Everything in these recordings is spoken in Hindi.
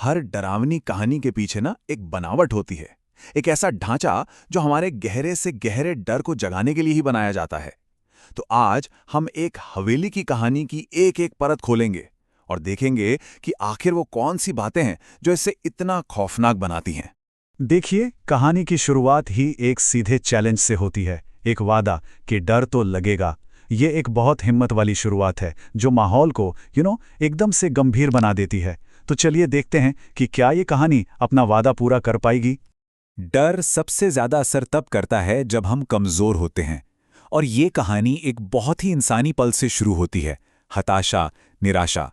हर डरावनी कहानी के पीछे ना एक बनावट होती है, एक ऐसा ढांचा जो हमारे गहरे से गहरे डर को जगाने के लिए ही बनाया जाता है। तो आज हम एक हवेली की कहानी की एक एक परत खोलेंगे और देखेंगे कि आखिर वो कौन सी बातें हैं जो इसे इतना खौफनाक बनाती हैं। देखिए, कहानी की शुरुआत ही एक सीधे चैलेंज से होती है, एक वादा कि डर तो लगेगा। ये एक बहुत हिम्मत वाली शुरुआत है जो माहौल को एकदम से गंभीर बना देती है। तो चलिए देखते हैं कि क्या ये कहानी अपना वादा पूरा कर पाएगी। डर सबसे ज्यादा असर तब करता है जब हम कमजोर होते हैं, और ये कहानी एक बहुत ही इंसानी पल से शुरू होती है। हताशा, निराशा,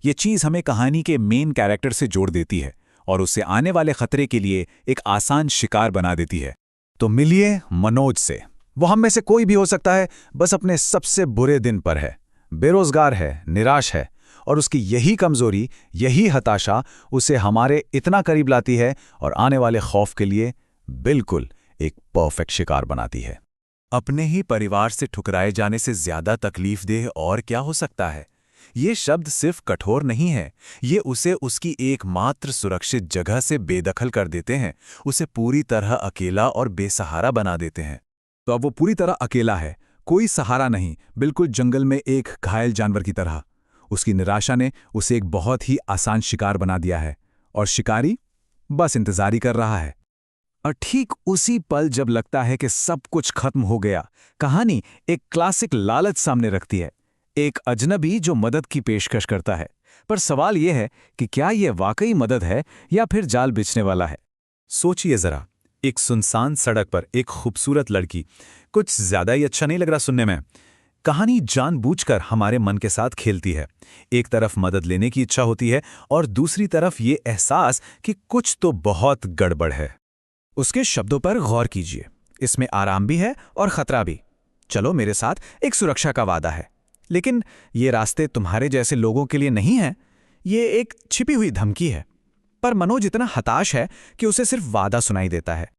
ये चीज हमें कहानी के मेन कैरेक्टर से जोड़ देती है और उसे आने वाले खतरे के लिए एक आसान शिकार बना देती है। तो मिलिए मनोज से। वो हम में से कोई भी हो सकता है, बस अपने सबसे बुरे दिन पर है, बेरोजगार है, निराश है, और उसकी यही कमजोरी, यही हताशा उसे हमारे इतना करीब लाती है और आने वाले खौफ के लिए बिल्कुल एक परफेक्ट शिकार बनाती है। अपने ही परिवार से ठुकराए जाने से ज्यादा तकलीफदेह और क्या हो सकता है? ये शब्द सिर्फ कठोर नहीं है, ये उसे उसकी एकमात्र सुरक्षित जगह से बेदखल कर देते हैं, उसे पूरी तरह अकेला और बेसहारा बना देते हैं। तो अब वो पूरी तरह अकेला है, कोई सहारा नहीं, बिल्कुल जंगल में एक घायल जानवर की तरह। उसकी निराशा ने उसे एक बहुत ही आसान शिकार बना दिया है, और शिकारी बस इंतजार ही कर रहा है। और ठीक उसी पल जब लगता है कि सब कुछ खत्म हो गया, कहानी एक क्लासिक लालच सामने रखती है। एक अजनबी जो मदद की पेशकश करता है, पर सवाल यह है कि क्या यह वाकई मदद है या फिर जाल बिछने वाला है। सोचिए जरा, एक सुनसान सड़क पर एक खूबसूरत लड़की। कुछ ज्यादा ही अच्छा नहीं लग रहा सुनने में। कहानी जानबूझकर हमारे मन के साथ खेलती है। एक तरफ मदद लेने की इच्छा होती है और दूसरी तरफ ये एहसास कि कुछ तो बहुत गड़बड़ है। उसके शब्दों पर गौर कीजिए, इसमें आराम भी है और खतरा भी। चलो मेरे साथ, एक सुरक्षा का वादा है, लेकिन ये रास्ते तुम्हारे जैसे लोगों के लिए नहीं है। ये एक छिपी हुई धमकी है। पर मनोज इतना हताश है कि उसे सिर्फ वादा सुनाई देता है।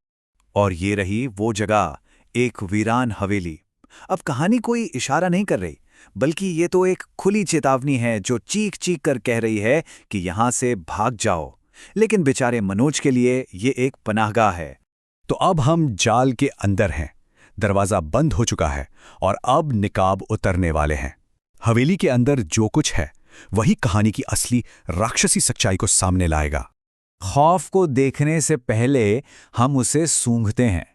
और ये रही वो जगह, एक वीरान हवेली। अब कहानी कोई इशारा नहीं कर रही, बल्कि ये तो एक खुली चेतावनी है जो चीख चीख कर कह रही है कि यहां से भाग जाओ। लेकिन बेचारे मनोज के लिए ये एक पनाहगाह है। तो अब हम जाल के अंदर हैं, दरवाजा बंद हो चुका है और अब निकाब उतरने वाले हैं। हवेली के अंदर जो कुछ है वही कहानी की असली राक्षसी सच्चाई को सामने लाएगा। खौफ को देखने से पहले हम उसे सूंघते हैं।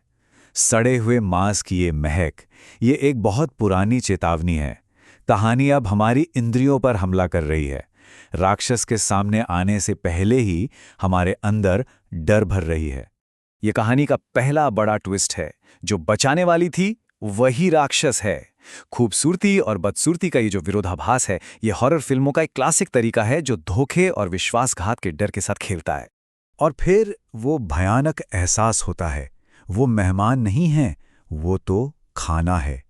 सड़े हुए मांस की ये महक, ये एक बहुत पुरानी चेतावनी है। कहानी अब हमारी इंद्रियों पर हमला कर रही है। राक्षस के सामने आने से पहले ही हमारे अंदर डर भर रही है। ये कहानी का पहला बड़ा ट्विस्ट है। जो बचाने वाली थी वही राक्षस है। खूबसूरती और बदसूरती का ये जो विरोधाभास है, ये हॉरर फिल्मों का एक क्लासिक तरीका है जो धोखे और विश्वासघात के डर के साथ खेलता है। और फिर वो भयानक एहसास होता है, वो मेहमान नहीं है, वो तो खाना है।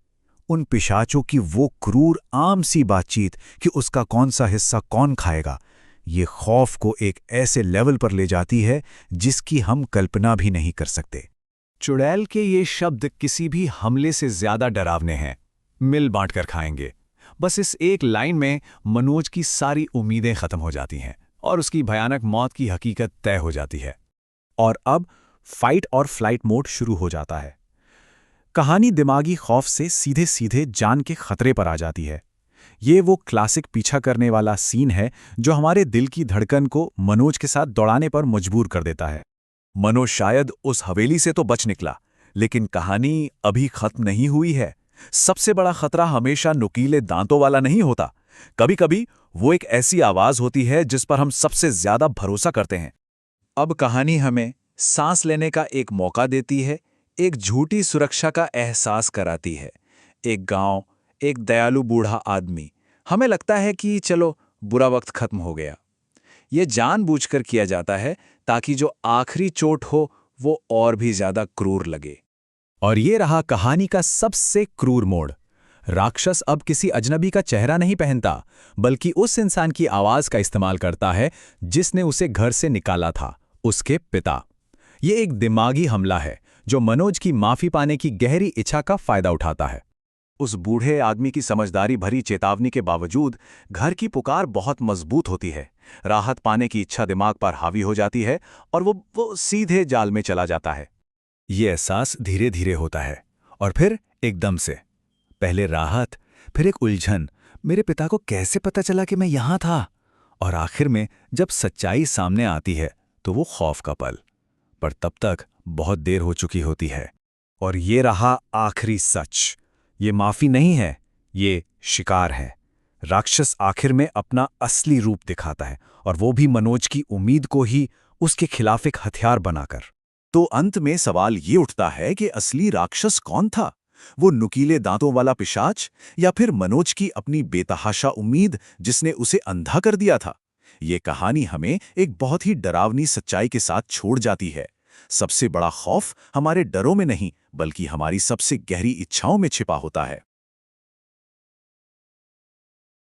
उन पिशाचों की वो क्रूर आम सी बातचीत कि उसका कौन सा हिस्सा कौन खाएगा, ये खौफ को एक ऐसे लेवल पर ले जाती है जिसकी हम कल्पना भी नहीं कर सकते। चुड़ैल के ये शब्द किसी भी हमले से ज्यादा डरावने हैं। मिल बांट कर खाएंगे। बस इस एक लाइन में मनोज की सारी उम्मीदें खत्म हो जाती हैं और उसकी भयानक मौत की हकीकत तय हो जाती है। और अब फाइट और फ्लाइट मोड शुरू हो जाता है। कहानी दिमागी खौफ से सीधे सीधे जान के खतरे पर आ जाती है। ये वो क्लासिक पीछा करने वाला सीन है जो हमारे दिल की धड़कन को मनोज के साथ दौड़ाने पर मजबूर कर देता है। मनोज शायद उस हवेली से तो बच निकला, लेकिन कहानी अभी खत्म नहीं हुई है। सबसे बड़ा खतरा हमेशा नुकीले दांतों वाला नहीं होता। कभी कभी वो एक ऐसी आवाज होती है जिस पर हम सबसे ज्यादा भरोसा करते हैं। अब कहानी हमें सांस लेने का एक मौका देती है, एक झूठी सुरक्षा का एहसास कराती है। एक गांव, एक दयालु बूढ़ा आदमी। हमें लगता है कि चलो बुरा वक्त खत्म हो गया। ये जानबूझकर किया जाता है ताकि जो आखिरी चोट हो वो और भी ज्यादा क्रूर लगे। और ये रहा कहानी का सबसे क्रूर मोड़। राक्षस अब किसी अजनबी का चेहरा नहीं पहनता, बल्कि उस इंसान की आवाज का इस्तेमाल करता है जिसने उसे घर से निकाला था, उसके पिता। ये एक दिमागी हमला है जो मनोज की माफी पाने की गहरी इच्छा का फायदा उठाता है। उस बूढ़े आदमी की समझदारी भरी चेतावनी के बावजूद घर की पुकार बहुत मजबूत होती है, राहत पाने की इच्छा दिमाग पर हावी हो जाती है और वो सीधे जाल में चला जाता है। ये एहसास धीरे धीरे होता है और फिर एकदम से, पहले राहत, फिर एक उलझन, मेरे पिता को कैसे पता चला कि मैं यहां था, और आखिर में जब सच्चाई सामने आती है तो वो खौफ का पल। पर तब तक बहुत देर हो चुकी होती है। और ये रहा आखिरी सच। ये माफी नहीं है, ये शिकार है। राक्षस आखिर में अपना असली रूप दिखाता है, और वो भी मनोज की उम्मीद को ही उसके खिलाफ एक हथियार बनाकर। तो अंत में सवाल ये उठता है कि असली राक्षस कौन था? वो नुकीले दांतों वाला पिशाच, या फिर मनोज की अपनी बेतहाशा उम्मीद जिसने उसे अंधा कर दिया था? ये कहानी हमें एक बहुत ही डरावनी सच्चाई के साथ छोड़ जाती है। सबसे बड़ा खौफ हमारे डरों में नहीं, बल्कि हमारी सबसे गहरी इच्छाओं में छिपा होता है।